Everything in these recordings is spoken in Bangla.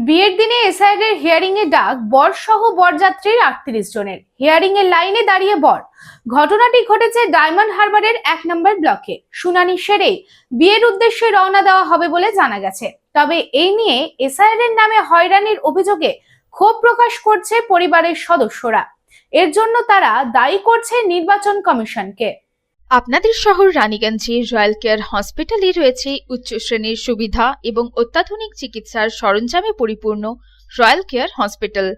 বিয়ের দিনে এসআইআর এর হিয়ারিং এ ডাক বর সহ বরযাত্রীর 38 জনের। হিয়ারিং এর লাইনে দাঁড়িয়ে বর। ঘটনাটি ঘটেছে ডায়মন্ড হারবারের 1 নম্বর ব্লকে। শুনানি সেরে বিয়ের উদ্দেশ্যে রওনা দেওয়া হবে বলে জানা গেছে। তবে এই নিয়ে এসআইআর এর নামে হয়রানির অভিযোগে ক্ষোভ প্রকাশ করছে পরিবারের সদস্যরা। এর জন্য তারা দায়ী করছে নির্বাচন কমিশনকে। আপনাদের শহর রানীগঞ্জে রয়্যাল কেয়ার হসপিটালে রয়েছে উচ্চ শ্রেণীর সুবিধা এবং অত্যাধুনিক চিকিৎসার সরঞ্জামে পরিপূর্ণ রয়্যাল কেয়ার হসপিটাল,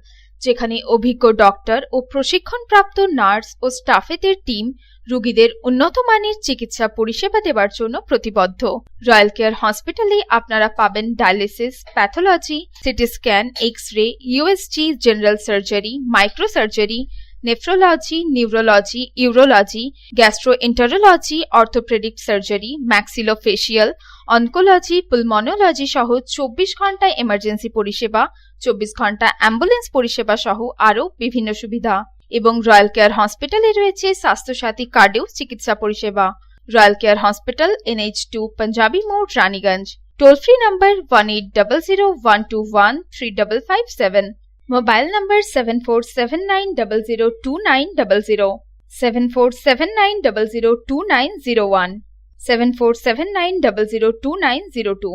যেখানে অভিজ্ঞ ডক্টর ও প্রশিক্ষণপ্রাপ্ত নার্স ও স্টাফেদের টিম রোগীদের উন্নত মানের চিকিৎসা পরিষেবা দেওয়ার জন্য প্রতিবদ্ধ। রয়্যাল কেয়ার হসপিটালে আপনারা পাবেন dialysis, pathology, CT scan, X-ray, USG, general surgery, microsurgery, nephrology, neurology, urology, gastroenterology, orthopaedic surgery, maxillofacial, oncology, pulmonology সহ 24 ঘন্টা এমার্জেন্সি পরিষেবা, 24 ঘন্টা অ্যাম্বুলেন্স পরিষেবা সহ আরও বিভিন্ন সুবিধা। এবং রয়্যাল কেয়ার হসপিটালে রয়েছে স্বাস্থ্যসাথী কার্ডেও চিকিৎসা পরিষেবা। Royal care hospital, NH2 panjabi মোড়, Raniganj. Toll free number 180012213557। Mobile number 7479002900, 7479002901, 7479002902।